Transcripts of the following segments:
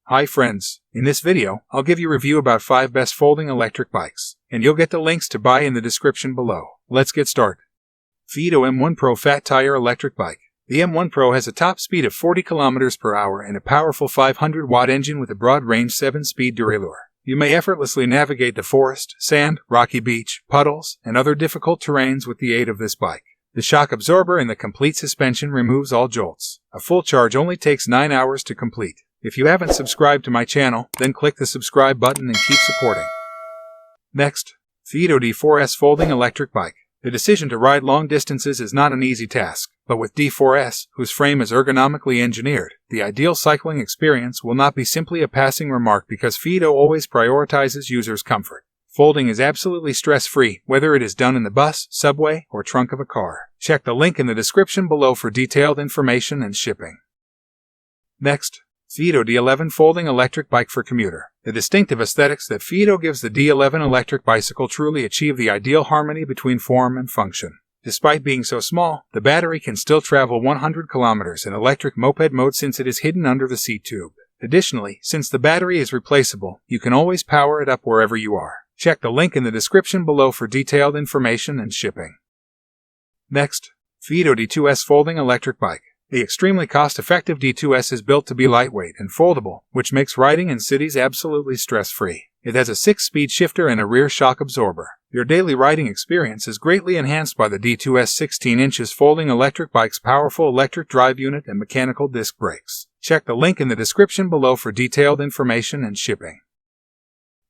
Hi friends, in this video, I'll give you a review about 5 best folding electric bikes, and you'll get the links to buy in the description below. Let's get started. Fiido M1 Pro Fat Tire Electric Bike. The M1 Pro has a top speed of 40 km per hour and a powerful 500-watt engine with a broad-range 7-speed derailleur. You may effortlessly navigate the forest, sand, rocky beach, puddles, and other difficult terrains with the aid of this bike. The shock absorber in the complete suspension removes all jolts. A full charge only takes 9 hours to complete. If you haven't subscribed to my channel, then click the subscribe button and keep supporting. Next, Fiido D4S Folding Electric Bike. The decision to ride long distances is not an easy task, but with D4S, whose frame is ergonomically engineered, the ideal cycling experience will not be simply a passing remark because Fiido always prioritizes users' comfort. Folding is absolutely stress-free, whether it is done in the bus, subway, or trunk of a car. Check the link in the description below for detailed information and shipping. Next, Fiido D11 Folding Electric Bike for Commuter. The distinctive aesthetics that Fiido gives the D11 electric bicycle truly achieve the ideal harmony between form and function. Despite being so small, the battery can still travel 100 kilometers in electric moped mode since it is hidden under the seat tube. Additionally, since the battery is replaceable, you can always power it up wherever you are. Check the link in the description below for detailed information and shipping. Next, Fiido D2S Folding Electric Bike. The extremely cost-effective D2S is built to be lightweight and foldable, which makes riding in cities absolutely stress-free. It has a 6-speed shifter and a rear shock absorber. Your daily riding experience is greatly enhanced by the D2S 16 inches folding electric bike's powerful electric drive unit and mechanical disc brakes. Check the link in the description below for detailed information and shipping.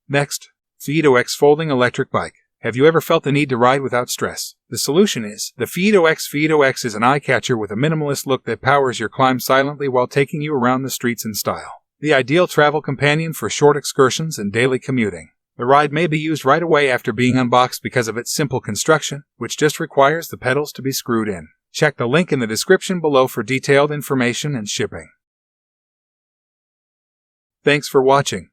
Next, Fiido X Folding Electric Bike. Have you ever felt the need to ride without stress? The solution is the Fiido X. Fiido X is an eye-catcher with a minimalist look that powers your climb silently while taking you around the streets in style. The ideal travel companion for short excursions and daily commuting. The ride may be used right away after being unboxed because of its simple construction, which just requires the pedals to be screwed in. Check the link in the description below for detailed information and shipping. Thanks for watching.